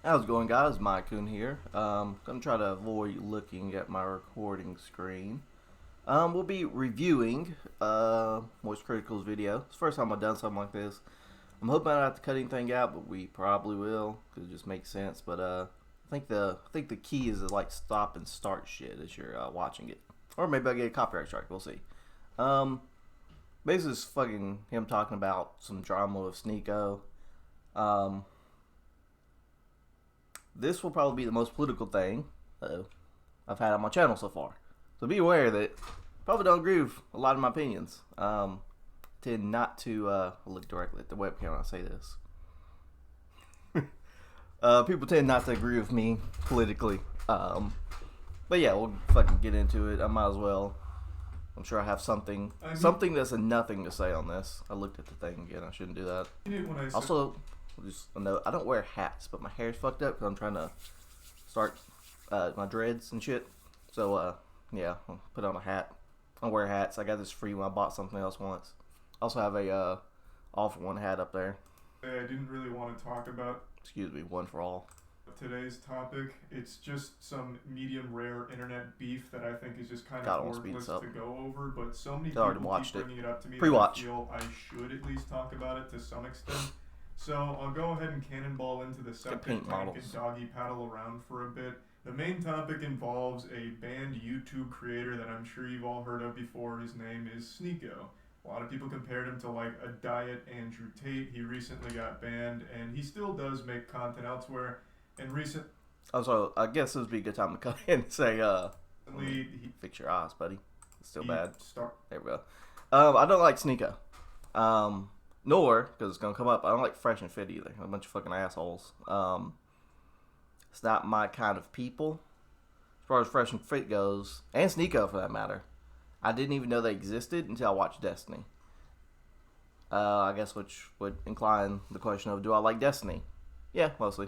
How's it going, guys? Mycoon here. Gonna try to avoid looking at my recording screen. We'll be reviewing MoistCr1TiKaL's video. It's the first time I've done something like this. I'm hoping I don't have to cut anything out, but we probably will because it just makes sense. But I think the key is to like stop and start shit as you're watching it, or maybe I get a copyright strike. We'll see. Um, Basically, it's fucking him talking about some drama with Sneeko. Um, this will probably be the most political thing I've had on my channel so far. So be aware that I probably don't agree with a lot of my opinions. Tend not to look directly at the webcam when I say this. People tend not to agree with me politically. But yeah, we'll fucking get into it. I might as well. I'm sure I have something that's a nothing to say on this. I looked at the thing again. I shouldn't do that. Also, just a note, I don't wear hats, but my hair's fucked up because I'm trying to start my dreads and shit. So, yeah, I'll put on a hat. I don't wear hats. I got this free when I bought something else once. I also have a all for one hat up there. I didn't really want to talk about Excuse me, one for all. today's topic. It's just some medium rare internet beef that I think is just kind God, I of won't speed worthless this up. to go over, but so many I already people watched keep it. bringing it up to me that I Pre-watch. feel I should at least talk about it to some extent. So I'll go ahead and cannonball into the septic paint tank models. and doggy paddle around for a bit. The main topic involves a banned YouTube creator that I'm sure you've all heard of before. His name is Sneeko. A lot of people compared him to like a diet Andrew Tate. He recently got banned, and he still does make content elsewhere. And Also, I guess this would be a good time to come in and say, recently, fix your eyes, buddy. It's still bad. There we go. I don't like Sneeko. Nor, because it's going to come up, I don't like Fresh and Fit either. A bunch of fucking assholes. It's not my kind of people. As far as Fresh and Fit goes, and Sneeko for that matter, I didn't even know they existed until I watched Destiny. I guess which would incline the question of, do I like Destiny? Yeah, mostly.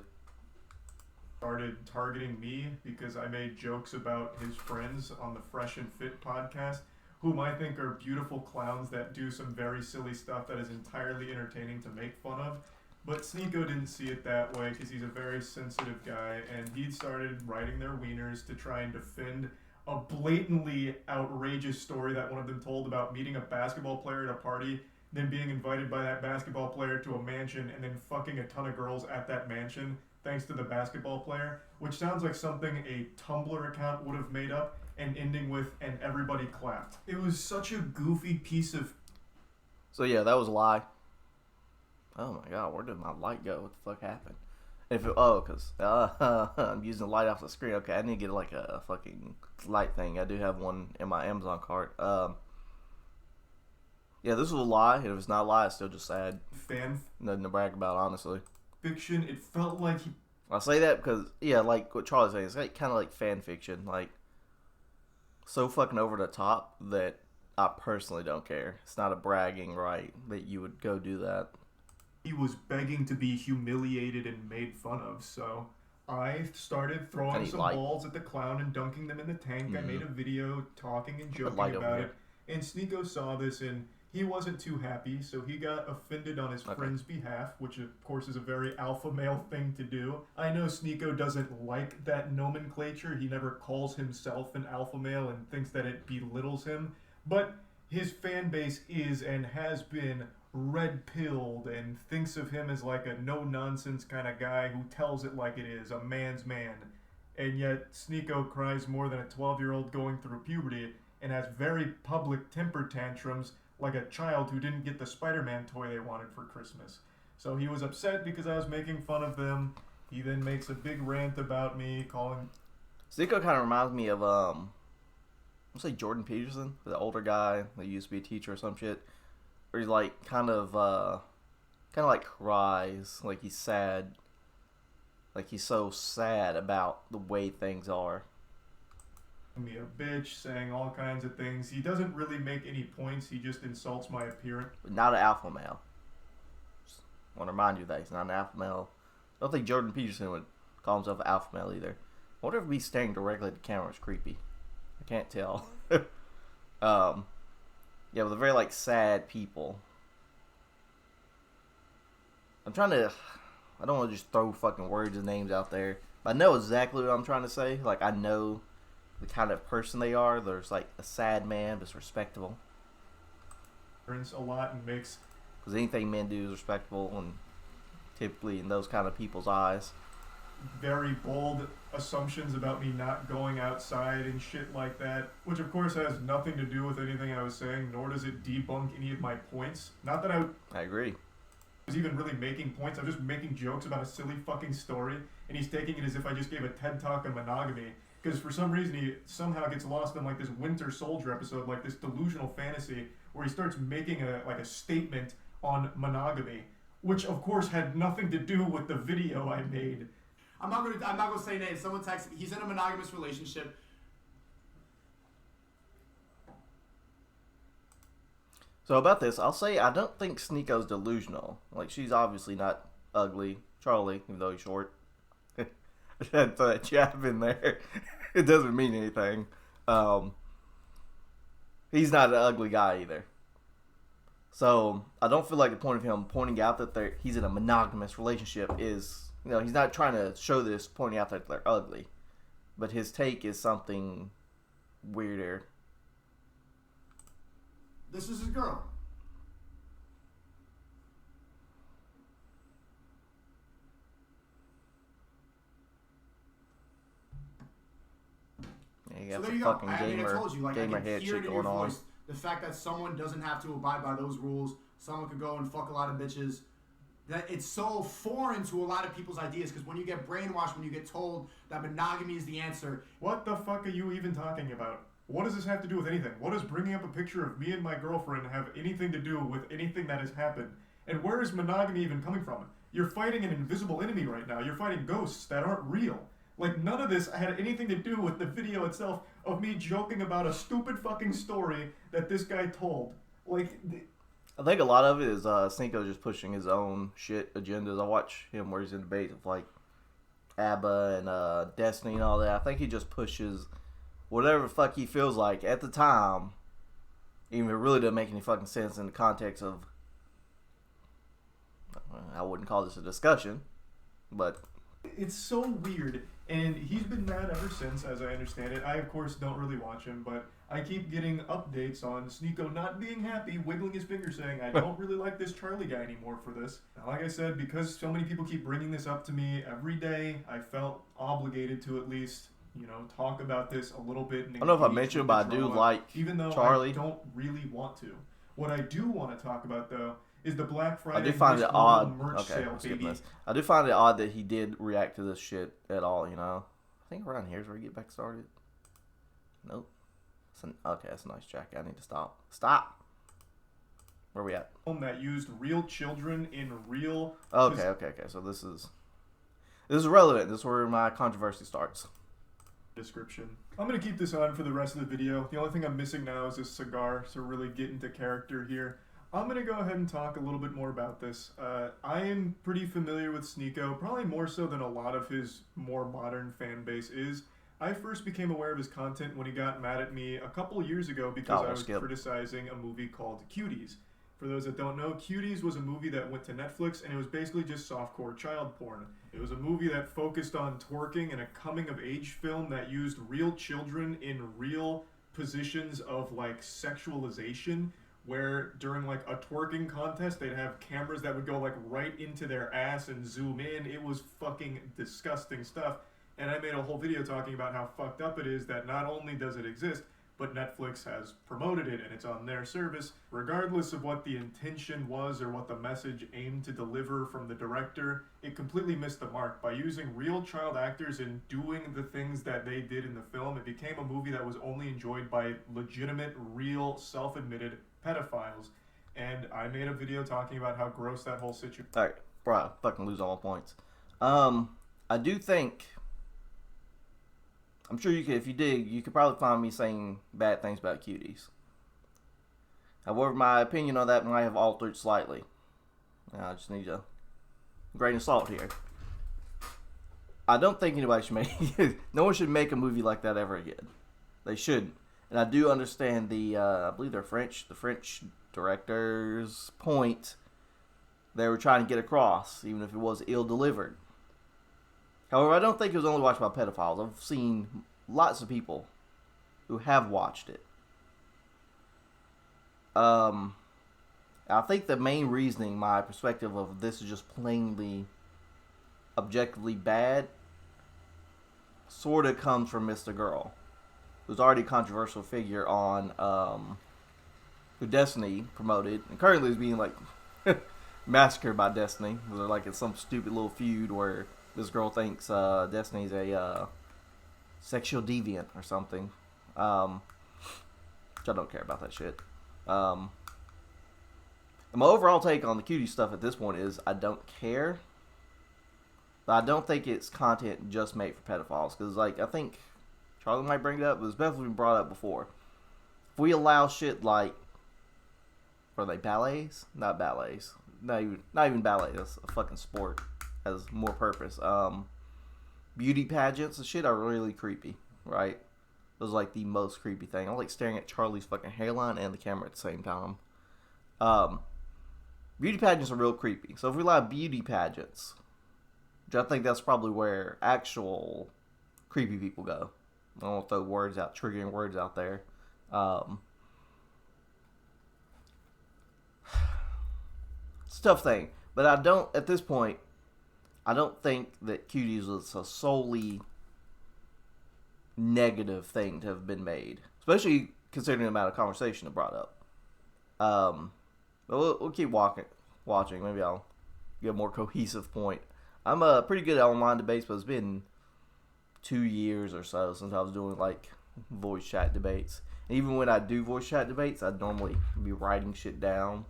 Started targeting me because I made jokes about his friends on the Fresh and Fit podcast, whom I think are beautiful clowns that do some very silly stuff that is entirely entertaining to make fun of. But Sneeko didn't see it that way because he's a very sensitive guy, and he started writing their wieners to try and defend a blatantly outrageous story that one of them told about meeting a basketball player at a party, then being invited by that basketball player to a mansion, and then fucking a ton of girls at that mansion thanks to the basketball player, which sounds like something a Tumblr account would have made up, and ending with "and everybody clapped." It was such a goofy piece of. So yeah, that was a lie. Oh my god, where did my light go? What the fuck happened? Because I'm using the light off the screen. Okay, I need to get like a fucking light thing. I do have one in my Amazon cart. Yeah, this was a lie. If it's not a lie, it's still just sad. Nothing to brag about, honestly. Fiction. It felt like he. I say that because, yeah, like what Charlie's saying, it's like, kind of like fan fiction. Like, so fucking over the top that I personally don't care. It's not a bragging right that you would go do that. He was begging to be humiliated and made fun of, so I started throwing some balls at the clown and dunking them in the tank. I made a video talking and joking about it, and Sneeko saw this and he wasn't too happy, so he got offended on his friend's behalf, which of course is a very alpha male thing to do. I know Sneeko doesn't like that nomenclature. He never calls himself an alpha male and thinks that it belittles him, but his fan base is and has been red-pilled and thinks of him as like a no-nonsense kind of guy who tells it like it is, a man's man. And yet Sneeko cries more than a 12-year-old going through puberty and has very public temper tantrums like a child who didn't get the Spider-Man toy they wanted for Christmas. So he was upset because I was making fun of them. He then makes a big rant about me, calling... Sneeko kind of reminds me of, let's say Jordan Peterson, the older guy that used to be a teacher or some shit. Where he's like kind of like cries, like he's sad, like he's so sad about the way things are. Me a bitch, saying all kinds of things. He doesn't really make any points. He just insults my appearance. But not an alpha male. Just want to remind you that he's not an alpha male. I don't think Jordan Peterson would call himself an alpha male either. I wonder if me staring directly at the camera is creepy. I can't tell. Yeah, with a very, like, sad people. I'm trying to... I don't want to just throw fucking words and names out there. But I know exactly what I'm trying to say. Like, I know the kind of person they are. There's like a sad man, but it's respectable. A lot and makes. Because anything men do is respectable, and typically in those kind of people's eyes. Very bold assumptions about me not going outside and shit like that, which of course has nothing to do with anything I was saying, nor does it debunk any of my points. Not that I agree. Was even really making points. I'm just making jokes about a silly fucking story, and he's taking it as if I just gave a TED talk on monogamy. Because for some reason he somehow gets lost in like this Winter Soldier episode, like this delusional fantasy where he starts making a statement on monogamy, which of course had nothing to do with the video I made. I'm not gonna say that. If someone texts me, he's in a monogamous relationship. So about this, I'll say I don't think Sneeko's delusional. Like, she's obviously not ugly. Charlie, even though he's short. Had that jab in there. It doesn't mean anything. He's not an ugly guy either. So I don't feel like the point of him pointing out that he's in a monogamous relationship is, you know, he's not trying to show this pointing out that they're ugly. But his take is something weirder. This is his girl. Yeah, you got so some there fucking you go. gamer, I told you, like, gamer I can head hear shit it in your going on. voice. The fact that someone doesn't have to abide by those rules, someone could go and fuck a lot of bitches. That it's so foreign to a lot of people's ideas, because when you get brainwashed, when you get told that monogamy is the answer. What the fuck are you even talking about? What does this have to do with anything? What does bringing up a picture of me and my girlfriend have anything to do with anything that has happened? And where is monogamy even coming from? You're fighting an invisible enemy right now. You're fighting ghosts that aren't real. Like, none of this had anything to do with the video itself of me joking about a stupid fucking story that this guy told. Like, I think a lot of it is Sneeko just pushing his own shit agendas. I watch him where he's in debates with like ABBA and Destiny and all that. I think he just pushes whatever the fuck he feels like at the time. Even if it really doesn't make any fucking sense in the context of, I wouldn't call this a discussion, but it's so weird. And he's been mad ever since, as I understand it. I, of course, don't really watch him, but I keep getting updates on Sneeko not being happy, wiggling his finger, saying, I don't really like this Charlie guy anymore for this. Now, like I said, because so many people keep bringing this up to me every day, I felt obligated to at least, you know, talk about this a little bit. And I don't know if I mentioned, but I do like even though Charlie. I don't really want to. What I do want to talk about, though, is the Black Friday I do find it odd. merch sale, baby. This. I do find it odd that he did react to this shit at all, you know. I think around here's where we get back started. Nope. Okay, that's a nice jacket. I need to stop. Stop! Where we at? That used real children in real... Okay. So this is relevant. This is where my controversy starts. Description. I'm going to keep this on for the rest of the video. The only thing I'm missing now is a cigar to really get into character here. I'm going to go ahead and talk a little bit more about this. I am pretty familiar with Sneeko, probably more so than a lot of his more modern fan base is. I first became aware of his content when he got mad at me a couple years ago because I was criticizing a movie called Cuties. For those that don't know, Cuties was a movie that went to Netflix, and it was basically just softcore child porn. It was a movie that focused on twerking and a coming-of-age film that used real children in real positions of, like, sexualization, where during like a twerking contest they'd have cameras that would go like right into their ass and zoom in. It was fucking disgusting stuff, and I made a whole video talking about how fucked up it is that not only does it exist, but Netflix has promoted it and it's on their service. Regardless of what the intention was or what the message aimed to deliver from the director, it completely missed the mark. By using real child actors and doing the things that they did in the film, it became a movie that was only enjoyed by legitimate, real, self-admitted pedophiles. And I made a video talking about how gross that whole situation. Alright, bro, I fucking lose all my points. I do think, I'm sure you could, if you dig, you could probably find me saying bad things about Cuties. However, my opinion on that might have altered slightly. I just need a grain of salt here. I don't think anybody should make no one should make a movie like that ever again. They shouldn't. And I do understand the, I believe they're French, the French director's point they were trying to get across, even if it was ill-delivered. However, I don't think it was only watched by pedophiles. I've seen lots of people who have watched it. I think the main reasoning, my perspective of this is just plainly, objectively bad, sort of comes from MoistCr1TiKaL, who's already a controversial figure on, who Destiny promoted, and currently is being, like, massacred by Destiny. They're, like, in some stupid little feud where this girl thinks, Destiny's a, sexual deviant or something. Which I don't care about that shit. And my overall take on the cutie stuff at this point is I don't care. But I don't think it's content just made for pedophiles. Because, like, I think Charlie might bring it up, but it's definitely been brought up before. If we allow shit like, are they ballets? Not ballets. Not even ballet. That's a fucking sport. Has more purpose. Beauty pageants and shit are really creepy, right? Those are like the most creepy thing. I like staring at Charlie's fucking hairline and the camera at the same time. Beauty pageants are real creepy. So if we allow beauty pageants, which I think that's probably where actual creepy people go. I don't want to throw words out, triggering words out there. It's a tough thing. But I don't, at this point, I don't think that cuties was a solely negative thing to have been made. Especially considering the amount of conversation it brought up. But we'll keep watching. Maybe I'll get a more cohesive point. I'm pretty good at online debates, but it's been 2 years or so since I was doing, like, voice chat debates. And even when I do voice chat debates, I'd normally be writing shit down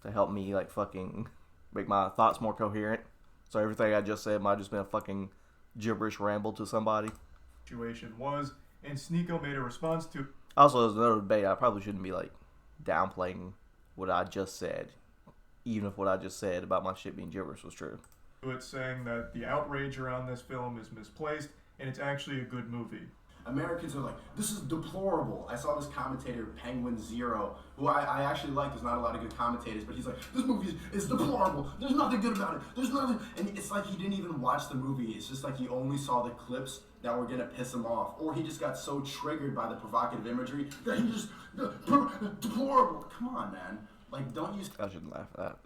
to help me, like, fucking make my thoughts more coherent. So everything I just said might have just been a fucking gibberish ramble to somebody. Situation was, and Sneeko made a response to. Also, as another debate, I probably shouldn't be, like, downplaying what I just said, even if what I just said about my shit being gibberish was true. It's saying that the outrage around this film is misplaced, and it's actually a good movie. Americans are like, this is deplorable. I saw this commentator, Penguin Zero, who I actually like. There's not a lot of good commentators, but he's like, this movie is deplorable. There's nothing good about it. There's nothing. And it's like he didn't even watch the movie. It's just like he only saw the clips that were going to piss him off. Or he just got so triggered by the provocative imagery that he just, deplorable. Come on, man. Like, don't you... I shouldn't laugh at that.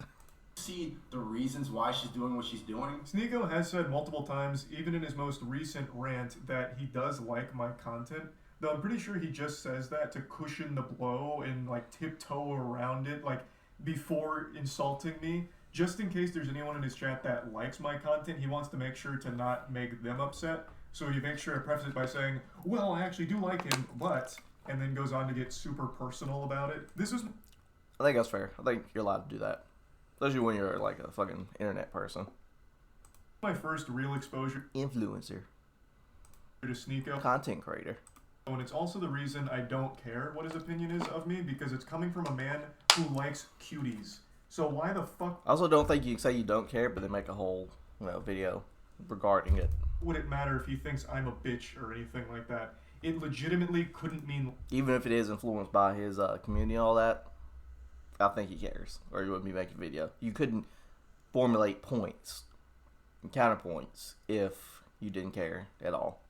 See the reasons why she's doing what she's doing? Sneeko has said multiple times, even in his most recent rant, that he does like my content. Though I'm pretty sure he just says that to cushion the blow and, like, tiptoe around it, like, before insulting me. Just in case there's anyone in his chat that likes my content, he wants to make sure to not make them upset. So he makes sure to preface it by saying, well, I actually do like him, but... And then goes on to get super personal about it. This is... I think that's fair. I think you're allowed to do that. Especially when you're like a fucking internet person. My first real exposure. Influencer. To Sneeko. Content creator. And it's also the reason I don't care what his opinion is of me, because it's coming from a man who likes cuties. So why the fuck... I also don't think you can say you don't care, but then make a whole, video regarding it. Would it matter if he thinks I'm a bitch or anything like that? It legitimately couldn't mean... Even if it is influenced by his community and all that, I think he cares, or he wouldn't be making a video. You couldn't formulate points and counterpoints if you didn't care at all.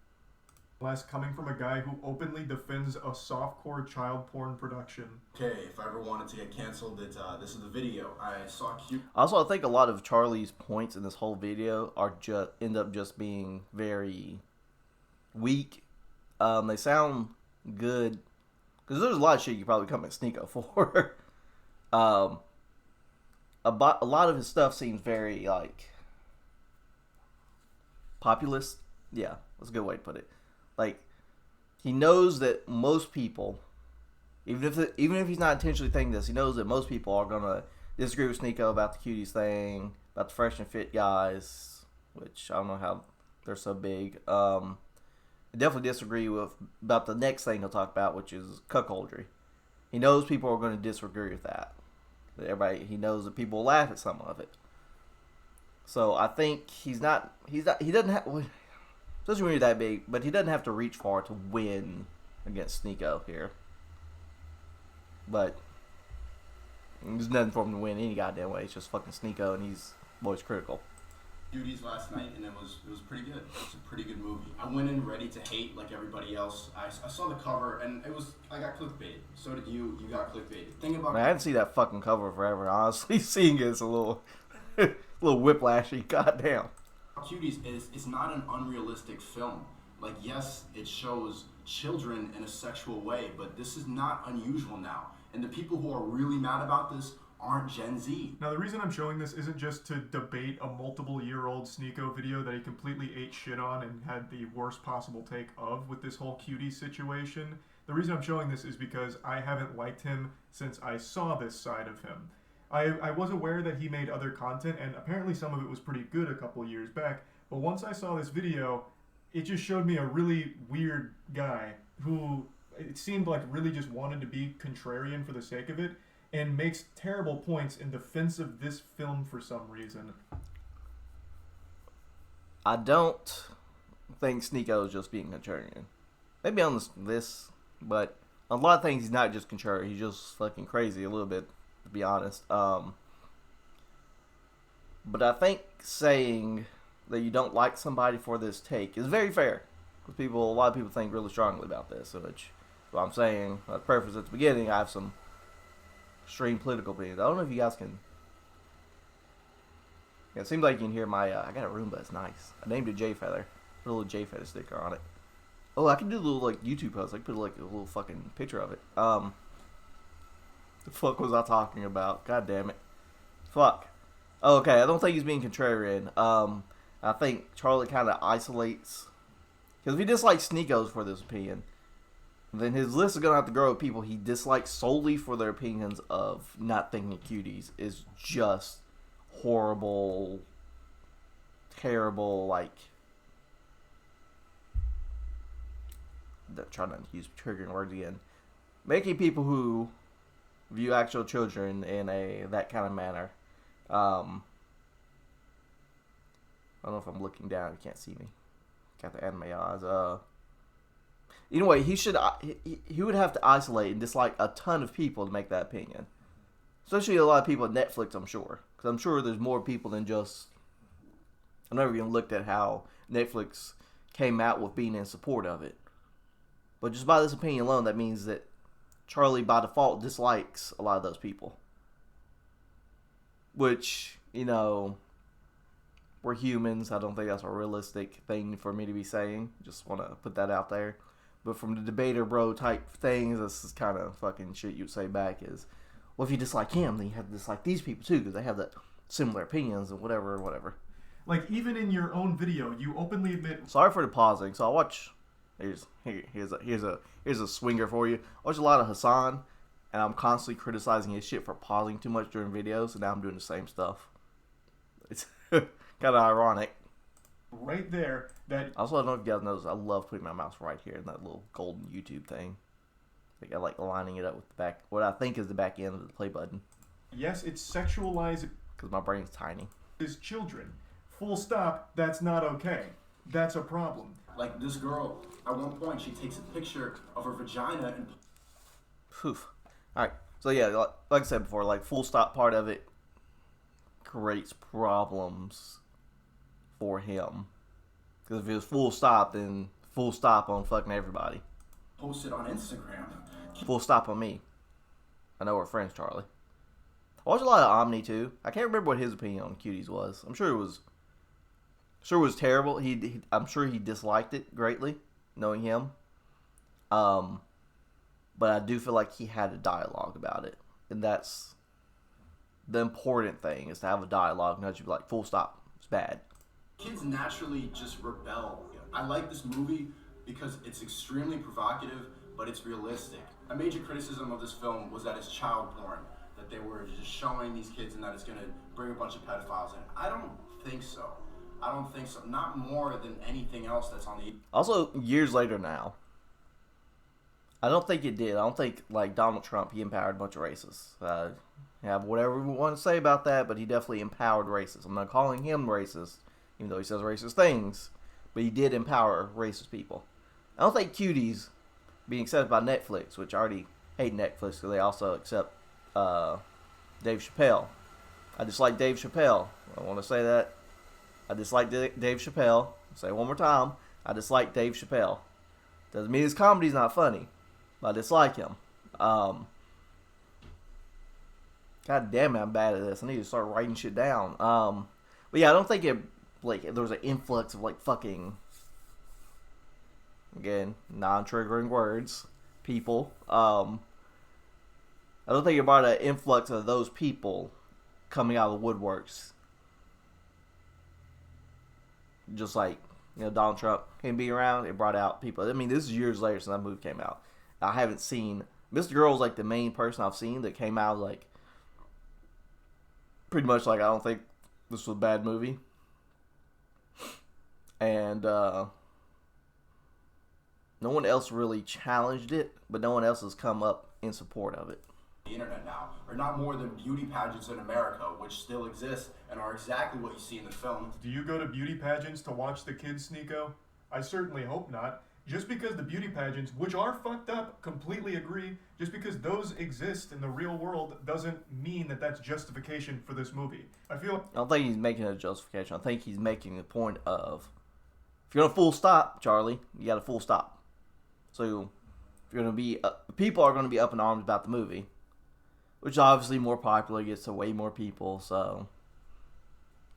Less coming from a guy who openly defends a softcore child porn production. Okay, if I ever wanted to get canceled, this is the video. I saw cute. Also, I think a lot of Charlie's points in this whole video are end up just being very weak. They sound good because there's a lot of shit you probably come at Sneeko for. A lot of his stuff seems very, like, populist. Yeah, that's a good way to put it. Like, he knows that most people, even if he's not intentionally thinking this, he knows that most people are gonna disagree with Sneeko about the cuties thing, about the fresh and fit guys, which I don't know how they're so big. Definitely disagree about the next thing he'll talk about, which is cuckoldry. He knows people are going to disagree with that. He knows that people will laugh at some of it. So I think he doesn't have, especially when you're that big, but he doesn't have to reach far to win against Sneeko here. But There's nothing for him to win any goddamn way. It's just fucking Sneeko, and he's MoistCr1TiKaL. Duties last night, and it was pretty good. It was a pretty good movie. I went in ready to hate like everybody else. I saw the cover, and I got clickbait. So did you. You got clickbait. Think about. Man, I hadn't seen that fucking cover forever. Honestly, seeing it's a little whiplashy. Goddamn. Cuties is not an unrealistic film. Like, yes, it shows children in a sexual way, but this is not unusual now. And the people who are really mad about this aren't Gen Z. Now, the reason I'm showing this isn't just to debate a multiple-year-old Sneeko video that he completely ate shit on and had the worst possible take of with this whole cutie situation. The reason I'm showing this is because I haven't liked him since I saw this side of him. I was aware that he made other content, and apparently some of it was pretty good a couple years back, but once I saw this video, it just showed me a really weird guy who it seemed like really just wanted to be contrarian for the sake of it, and makes terrible points in defense of this film for some reason. I don't think Sneeko is just being contrarian. Maybe on this, but on a lot of things he's not just contrarian. He's just fucking crazy a little bit, to be honest. But I think saying that you don't like somebody for this take is very fair. Because a lot of people think really strongly about this, which what I'm saying, I preface at the beginning, I have some extreme political opinions. I don't know if you guys can. Yeah, it seems like you can hear my. I got a Roomba. It's nice. I named it J Feather. Put a little J Feather sticker on it. Oh, I can do a little like YouTube post. I can put like a little fucking picture of it. The fuck was I talking about? God damn it. Fuck. Oh, okay, I don't think he's being contrarian. I think Charlie kind of isolates. Because if he dislikes Sneeko's for this opinion, then his list is going to have to grow with people he dislikes solely for their opinions of not thinking cuties is just horrible, terrible, like, trying not to use triggering words again, making people who view actual children in that kind of manner. I don't know if I'm looking down. You can't see me. Got the anime eyes. Anyway, he would have to isolate and dislike a ton of people to make that opinion. Especially a lot of people at Netflix, I'm sure. Because I'm sure there's more people than just... I've never even looked at how Netflix came out with being in support of it. But just by this opinion alone, that means that Charlie, by default, dislikes a lot of those people. Which, we're humans. I don't think that's a realistic thing for me to be saying. Just want to put that out there. But from the debater bro type things, this is kind of fucking shit you'd say back is, well, if you dislike him, then you have to dislike these people too, because they have that similar opinions and whatever. Like, even in your own video, you openly admit... Sorry for the pausing. So I watch... Here's a swinger for you. I watch a lot of Hassan, and I'm constantly criticizing his shit for pausing too much during videos, and now I'm doing the same stuff. It's kind of ironic. Right there, that... Also, I don't know if you guys notice, I love putting my mouse right here in that little golden YouTube thing. Like, I like lining it up with the back, what I think is the back end of the play button. Yes, it's sexualized... Because my brain's tiny. ...is children. Full stop, that's not okay. That's a problem. Like, this girl, at one point, she takes a picture of her vagina and... Poof. Alright, so yeah, like I said before, like, full stop part of it creates problems for him. Because if it was full stop, then full stop on fucking everybody. Posted on Instagram. Full stop on me. I know we're friends, Charlie. I watched a lot of Omni too. I can't remember what his opinion on cuties was. I'm sure it was terrible. I'm sure he disliked it greatly, knowing him. But I do feel like he had a dialogue about it, and that's the important thing, is to have a dialogue, not just be like, full stop, it's bad. Kids naturally just rebel. I like this movie because it's extremely provocative, but it's realistic. A major criticism of this film was that it's child porn, that they were just showing these kids and that it's going to bring a bunch of pedophiles in. I don't think so. Not more than anything else that's on the... Also, years later now, I don't think it did. I don't think, like, Donald Trump, he empowered a bunch of racists. Have whatever we want to say about that, but he definitely empowered racists. I'm not calling him racist, even though he says racist things, but he did empower racist people. I don't think cuties being accepted by Netflix, which I already hate Netflix because they also accept Dave Chappelle. I dislike Dave Chappelle. I want to say that. I dislike Dave Chappelle. I'll say it one more time. I dislike Dave Chappelle. Doesn't mean his comedy's not funny, but I dislike him. God damn it, I'm bad at this. I need to start writing shit down. But yeah, I don't think it there was an influx of fucking, again, non-triggering words, people. I don't think about an influx of those people coming out of the woodworks. Just like, Donald Trump can be around, it brought out people. I mean, this is years later since that movie came out. I haven't seen, Mr. Girl's the main person I've seen that came out pretty much I don't think this was a bad movie. And no one else really challenged it, but no one else has come up in support of it. The internet now are not more than beauty pageants in America, which still exist and are exactly what you see in the film. Do you go to beauty pageants to watch the kids, Sneeko? I certainly hope not. Just because the beauty pageants, which are fucked up, completely agree, just because those exist in the real world doesn't mean that that's justification for this movie. I don't think he's making a justification. I think he's making the point of, if you're gonna full stop, Charlie, you got to full stop. So if you're gonna be, people are gonna be up in arms about the movie, which is obviously more popular, gets to way more people, so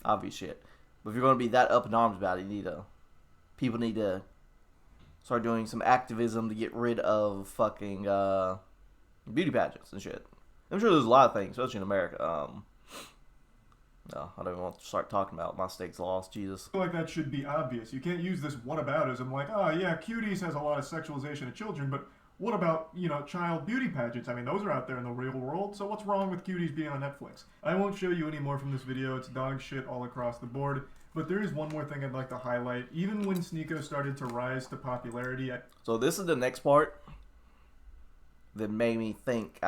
obvious shit. But if you're gonna be that up in arms about it, people need to start doing some activism to get rid of fucking beauty pageants and shit. I'm sure there's a lot of things, especially in America. No, I don't even want to start talking about my state's laws. Jesus. I feel like that should be obvious. You can't use this whataboutism oh yeah, Cuties has a lot of sexualization of children, but what about, child beauty pageants? I mean, those are out there in the real world, so what's wrong with Cuties being on Netflix? I won't show you any more from this video. It's dog shit all across the board. But there is one more thing I'd like to highlight. Even when Sneeko started to rise to popularity... So this is the next part that made me think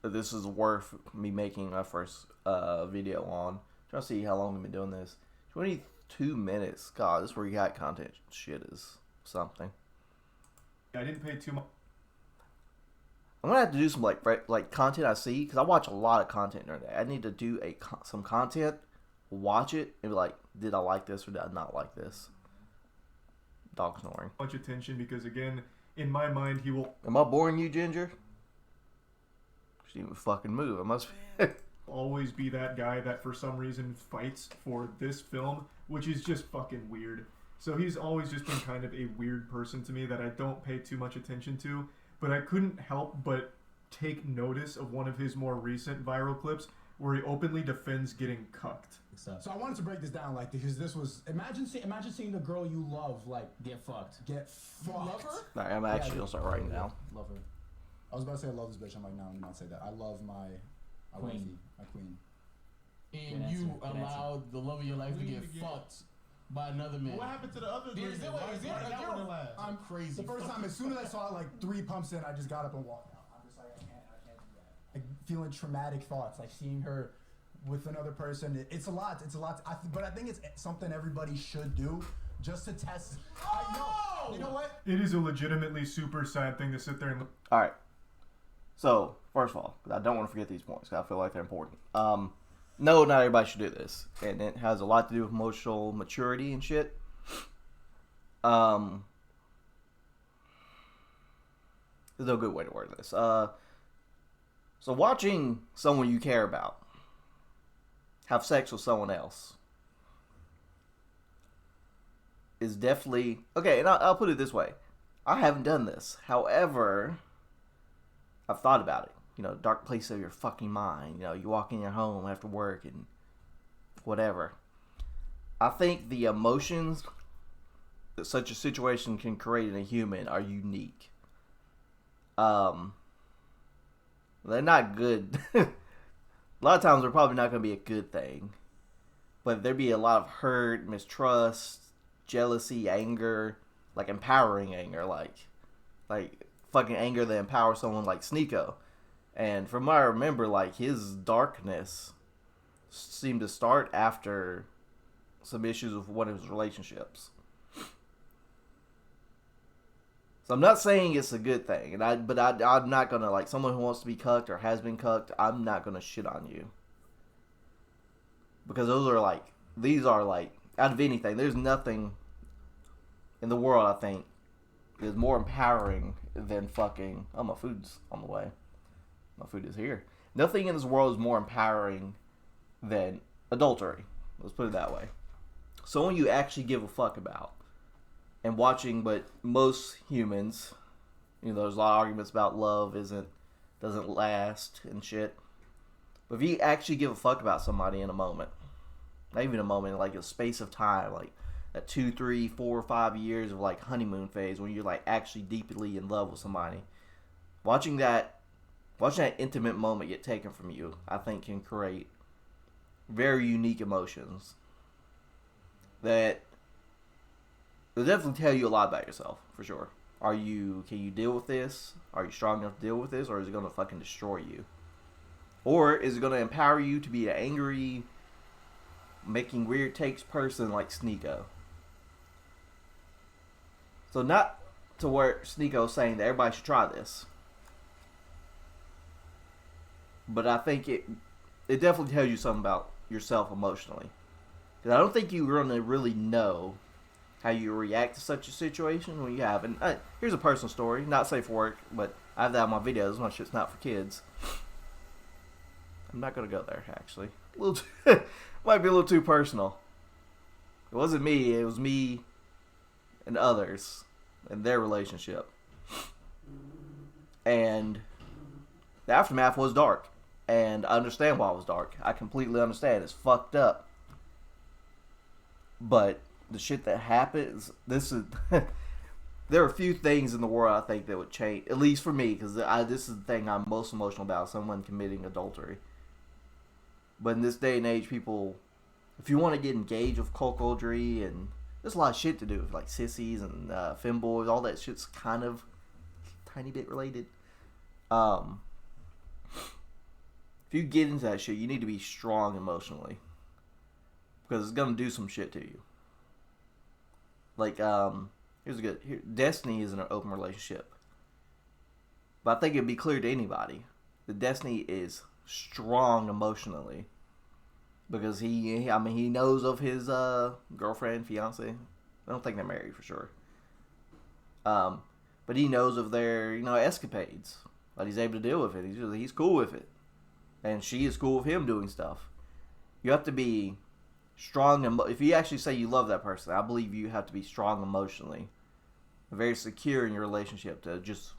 this is worth me making my first video on. Trying to see how long I've been doing this. 22 minutes. God, this React content shit is something. I didn't pay too much. I'm gonna have to do some like content I see, because I watch a lot of content during the day. I need to do some content, watch it, and be like, did I like this or did I not like this? Dog snoring. Much attention, because again, in my mind, he will. Am I boring you, Ginger? She didn't even fucking move. I must be. Always be that guy that for some reason fights for this film, which is just fucking weird. So he's always just been kind of a weird person to me that I don't pay too much attention to, but I couldn't help but take notice of one of his more recent viral clips where he openly defends getting cucked. So I wanted to break this down, because this was, imagine seeing the girl you love, get fucked. Get fucked. You love her? Right, I'm actually gonna start writing down. Love her. I was about to say I love this bitch. I'm like, no, I'm not say that. I love my queen. My queen. And you allowed the love of your life to get fucked by another man. What happened to the other girl? I'm crazy. The first time, as soon as I saw it, 3 pumps in, I just got up and walked out. I'm just like, I can't do that. Feeling traumatic thoughts, seeing her with another person. It's a lot. But I think it's something everybody should do just to test. I know. You know what? It is a legitimately super sad thing to sit there and. All right. So first of all, I don't want to forget these points, because I feel like they're important. No, not everybody should do this, and it has a lot to do with emotional maturity and shit. There's no good way to word this. So watching someone you care about have sex with someone else is definitely okay. And I'll put it this way: I haven't done this. However, I've thought about it. Dark place of your fucking mind. You walk in your home after work and whatever. I think the emotions that such a situation can create in a human are unique. They're not good. A lot of times they're probably not going to be a good thing. But there'd be a lot of hurt, mistrust, jealousy, anger, empowering anger, like fucking anger that empowers someone like Sneeko. And from what I remember, his darkness seemed to start after some issues with one of his relationships. So I'm not saying it's a good thing, I'm not gonna like someone who wants to be cucked or has been cucked. I'm not gonna shit on you because these are like out of anything. There's nothing in the world I think is more empowering than fucking. Oh, my food's on the way. My food is here. Nothing in this world is more empowering than adultery. Let's put it that way. Someone you actually give a fuck about. And watching, but most humans, there's a lot of arguments about love doesn't last and shit. But if you actually give a fuck about somebody in a moment, not even a moment, like a space of time, like that 2, 3, 4, 5 years of like honeymoon phase when you're like actually deeply in love with somebody, watching that intimate moment get taken from you, I think can create very unique emotions that they'll definitely tell you a lot about yourself, for sure. Can you deal with this? Are you strong enough to deal with this? Or is it going to fucking destroy you? Or is it going to empower you to be an angry, making weird takes person like Sneeko? So not to where Sneeko's saying that everybody should try this. But I think it definitely tells you something about yourself emotionally. Because I don't think you're going to really know how you react to such a situation when you have. And here's a personal story, not safe for work, but I have that on my videos. My shit's not for kids. I'm not gonna go there. Actually, might be a little too personal. It wasn't me. It was me and others and their relationship. And the aftermath was dark, and I understand why it was dark. I completely understand. It's fucked up, but the shit that happens, there are a few things in the world I think that would change, at least for me, because this is the thing I'm most emotional about, someone committing adultery. But in this day and age, people, if you want to get engaged with cuckoldry, and there's a lot of shit to do with like sissies and femboys, all that shit's kind of tiny bit related. If you get into that shit, you need to be strong emotionally, because it's gonna do some shit to you. Like, Destiny is in an open relationship. But I think it'd be clear to anybody that Destiny is strong emotionally. Because he knows of his girlfriend, fiance. I don't think they're married for sure. But he knows of their, escapades. But he's able to deal with it. He's cool with it. And she is cool with him doing stuff. You have to be strong. If you actually say you love that person, I believe you have to be strong emotionally, very secure in your relationship to just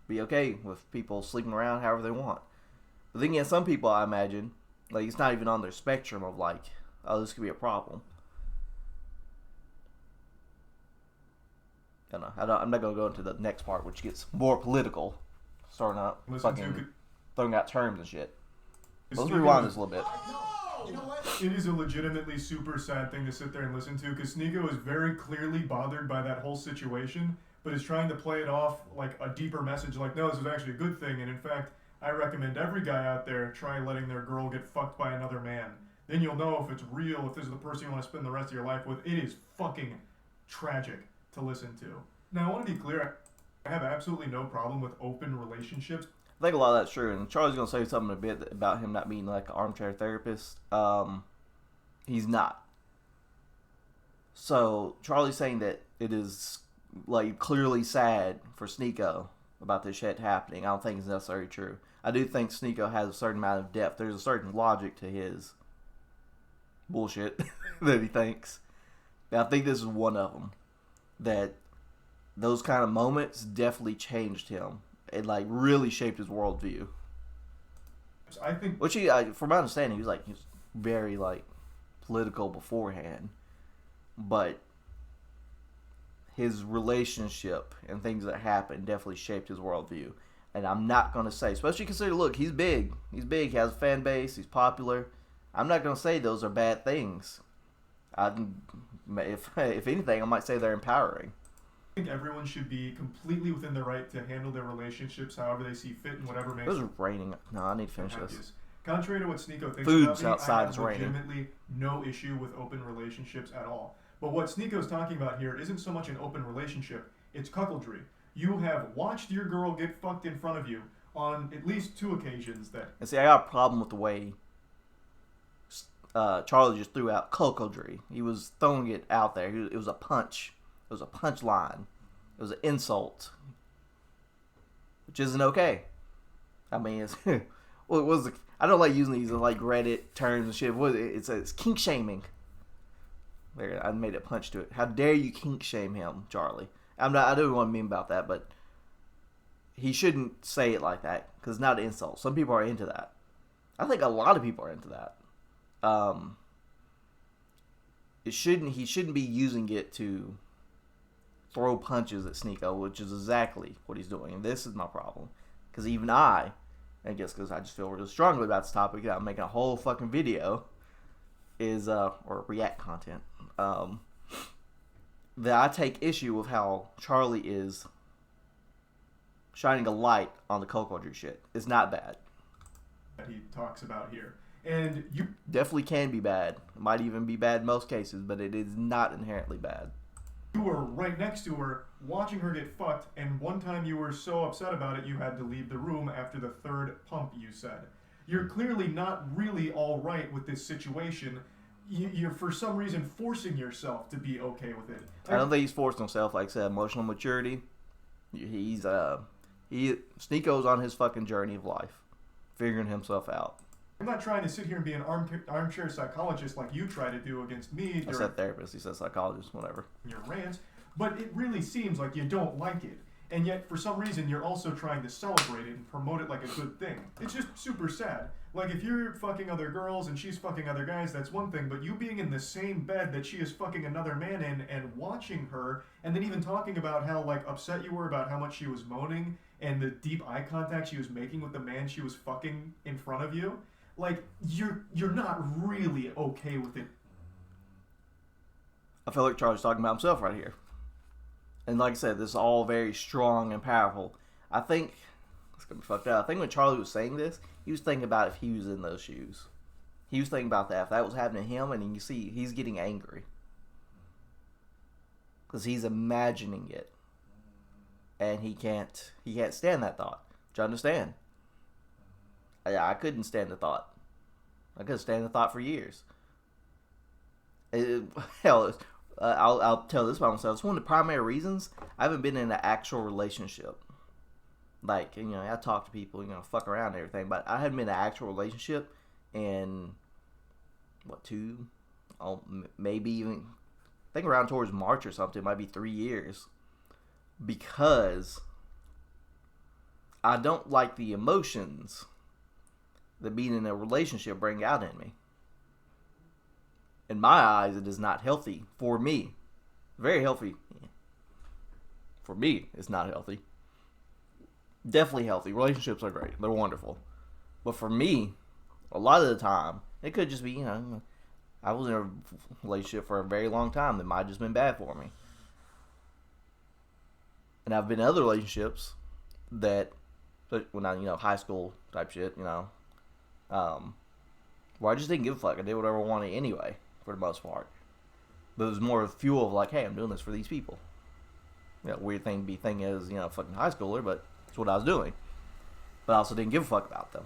be okay with people sleeping around however they want. But then again, some people, I imagine, like, it's not even on their spectrum of like, oh, this could be a problem. I'm not gonna go into the next part, which gets more political, starting out throwing out terms and shit. Let's rewind this a little bit. You know what? It is a legitimately super sad thing to sit there and listen to, because Sneeko is very clearly bothered by that whole situation, but is trying to play it off like a deeper message, like, no, this is actually a good thing, and in fact, I recommend every guy out there try letting their girl get fucked by another man. Then you'll know if it's real, if this is the person you want to spend the rest of your life with. It is fucking tragic to listen to. Now, I want to be clear, I have absolutely no problem with open relationships. I think a lot of that's true, and Charlie's going to say something a bit about him not being like an armchair therapist. He's not. So, Charlie's saying that it is like clearly sad for Sneeko about this shit happening. I don't think it's necessarily true. I do think Sneeko has a certain amount of depth. There's a certain logic to his bullshit that he thinks. And I think this is one of them. That those kind of moments definitely changed him. It like really shaped his worldview. I think, which from my understanding, he was very like political beforehand, but his relationship and things that happened definitely shaped his worldview. And I'm not gonna say, especially consider, look, he's big. He's big. He has a fan base. He's popular. I'm not gonna say those are bad things. If anything, I might say they're empowering. I think everyone should be completely within their right to handle their relationships however they see fit and whatever makes. It was raining. No, I need to finish this. Contrary to what Sneeko thinks Food's about me, outside, I have it's raining. legitimately no issue with open relationships at all. But what Sneeko's talking about here isn't so much an open relationship, it's cuckoldry. You have watched your girl get fucked in front of you on at least 2 occasions. And see, I got a problem with the way Charlie just threw out cuckoldry. He was throwing it out there. It was a punch. It was a punch line. It was an insult, which isn't okay. I mean, it's well, it was. I don't like using these like Reddit terms and shit. It's kink shaming. There, I made a punch to it. How dare you kink shame him, Charlie? I don't want to mean about that, but he shouldn't say it like that because it's not an insult. Some people are into that. I think a lot of people are into that. He shouldn't be using it to throw punches at Sneeko, which is exactly what he's doing. And this is my problem. Because even I guess because I just feel really strongly about this topic, I'm making a whole fucking video, or react content, that I take issue with how Charlie is shining a light on the cuckoldry shit. It's not bad. That he talks about here. And you definitely can be bad. It might even be bad in most cases, but it is not inherently bad. You were right next to her, watching her get fucked, and one time you were so upset about it you had to leave the room after the 3rd pump, you said. You're clearly not really all right with this situation. You're for some reason forcing yourself to be okay with it. I don't think he's forced himself. Like I said, emotional maturity. Sneeko's on his fucking journey of life, figuring himself out. I'm not trying to sit here and be an armchair psychologist like you try to do against me. I said therapist. He said psychologist. Whatever. Your rants, but it really seems like you don't like it, and yet for some reason you're also trying to celebrate it and promote it like a good thing. It's just super sad. Like if you're fucking other girls and she's fucking other guys, that's one thing. But you being in the same bed that she is fucking another man in and watching her, and then even talking about how like upset you were about how much she was moaning and the deep eye contact she was making with the man she was fucking in front of you. Like, you're not really okay with it. I feel like Charlie's talking about himself right here. And like I said, this is all very strong and powerful. I think, it's going to be fucked up. I think when Charlie was saying this, he was thinking about if he was in those shoes. He was thinking about that. If that was happening to him, and you see, he's getting angry. Because he's imagining it. And he can't stand that thought. Do you understand? I couldn't stand the thought. I couldn't stand the thought for years. I'll tell this about myself. It's one of the primary reasons I haven't been in an actual relationship. Like, I talk to people, fuck around and everything, but I haven't been in an actual relationship in, maybe even, I think around towards March or something, it might be 3 years. Because I don't like the emotions that being in a relationship bring out in me. In my eyes, it is not healthy for me. Very healthy. For me, it's not healthy. Definitely healthy. Relationships are great. They're wonderful. But for me, a lot of the time, it could just be, I was in a relationship for a very long time that might have just been bad for me. And I've been in other relationships that, when I, high school type shit, where I just didn't give a fuck. I did whatever I wanted anyway, for the most part. But it was more of fuel of like, hey, I'm doing this for these people. Weird thing to be thinking as, fucking high schooler, but it's what I was doing. But I also didn't give a fuck about them.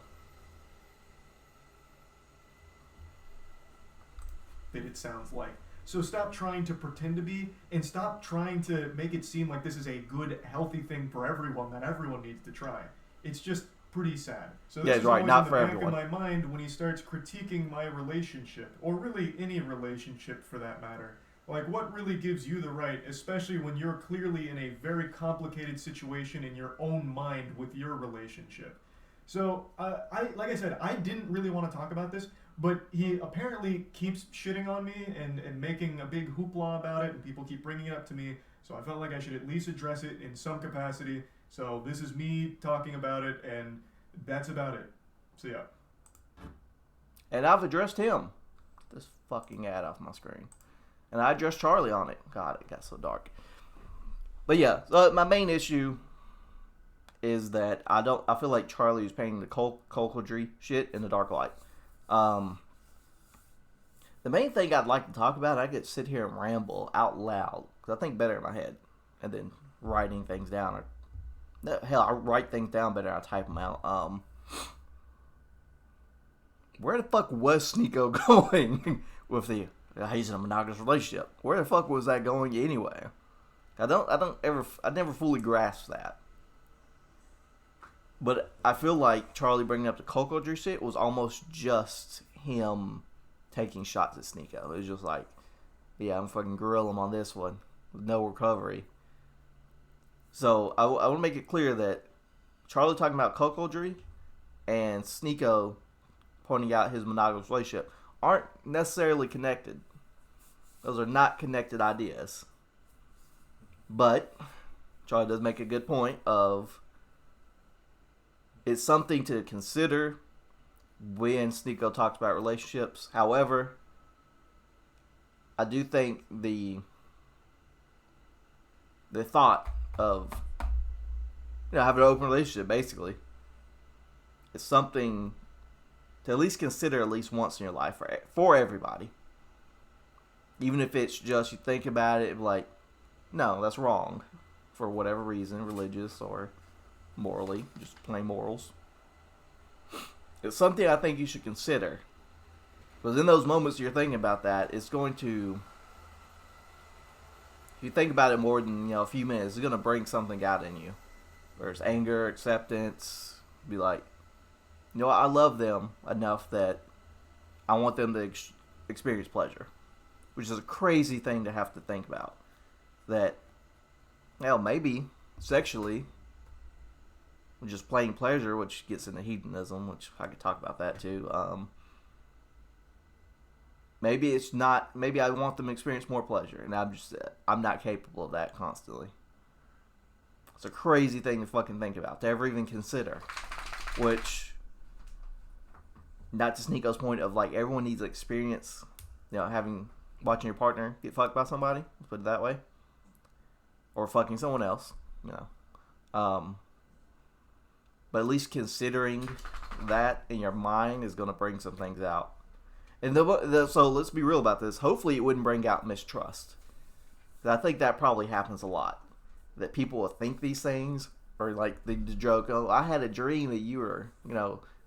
That it sounds like. So stop trying to pretend to be, and stop trying to make it seem like this is a good, healthy thing for everyone that everyone needs to try. It's just pretty sad. So this is right, always not in for the back everyone. of my mind when he starts critiquing my relationship, or really any relationship for that matter. Like, what really gives you the right, especially when you're clearly in a very complicated situation in your own mind with your relationship? So, like I said, I didn't really want to talk about this, but he apparently keeps shitting on me and making a big hoopla about it, and people keep bringing it up to me, so I felt like I should at least address it in some capacity. So this is me talking about it, and that's about it. So yeah. And I've addressed him. Get this fucking ad off my screen. And I addressed Charlie on it. God, it got so dark. But yeah, my main issue is that I feel like Charlie is painting the cuckoldry shit in the dark light. The main thing I'd like to talk about, I could sit here and ramble out loud, because I think better in my head, and then writing things down or Hell, I write things down better. I type them out. Where the fuck was Sneeko going with the he's in a monogamous relationship? Where the fuck was that going anyway? I never fully grasped that. But I feel like Charlie bringing up the culture shit was almost just him taking shots at Sneeko. It was just like, yeah, I'm fucking grill him on this one with no recovery. So I want to make it clear that Charlie talking about culture and Sneeko pointing out his monogamous relationship aren't necessarily connected. Those are not connected ideas. But Charlie does make a good point of it's something to consider when Sneeko talks about relationships. However, I do think the thought of having an open relationship basically is something to at least consider at least once in your life for everybody. Even if it's just you think about it like, no, that's wrong for whatever reason, religious or morally, just plain morals. It's something I think you should consider. Because in those moments you're thinking about that, it's going to, if you think about it more than a few minutes, it's going to bring something out in you. Whether it's anger, acceptance, be like, I love them enough that I want them to experience pleasure. Which is a crazy thing to have to think about. That, maybe sexually, just plain pleasure, which gets into hedonism, which I could talk about that too. Maybe it's not. Maybe I want them to experience more pleasure, and I'm not capable of that constantly. It's a crazy thing to fucking think about, to ever even consider. Which, not to Sneeko's point of like everyone needs experience, watching your partner get fucked by somebody. Let's put it that way. Or fucking someone else, but at least considering that in your mind is going to bring some things out. And so let's be real about this. Hopefully it wouldn't bring out mistrust. I think that probably happens a lot. That people will think these things, or like the joke, oh, I had a dream that you were,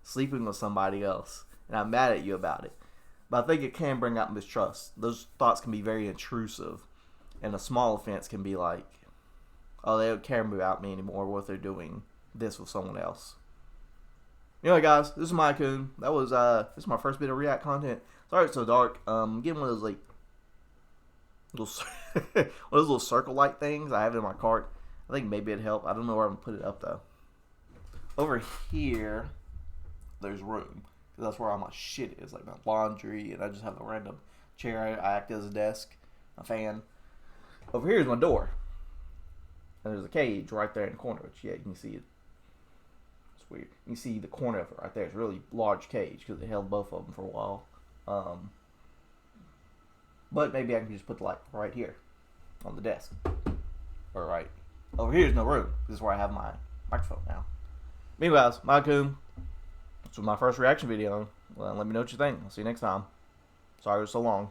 sleeping with somebody else, and I'm mad at you about it. But I think it can bring out mistrust. Those thoughts can be very intrusive. And a small offense can be like, oh, they don't care about me anymore, what they're doing this with someone else. Anyway, guys, this is MoistCr1TiKaL. That was this is my first bit of React content. Sorry it's so dark. Getting one of those little circle light things I have in my cart. I think maybe it'd help. I don't know where I'm gonna put it up though. Over here, there's room. That's where all my shit is, like my laundry, and I just have a random chair. I act as a desk, a fan. Over here is my door. And there's a cage right there in the corner, which, yeah, you can see it. It's weird. You can see the corner of it right there. It's a really large cage because it held both of them for a while. But maybe I can just put the light right here on the desk. Or right over here is no room. This is where I have my microphone now. Anyways, MoistCr1TiKaL. This was my first reaction video. Well, let me know what you think. I'll see you next time. Sorry it was so long.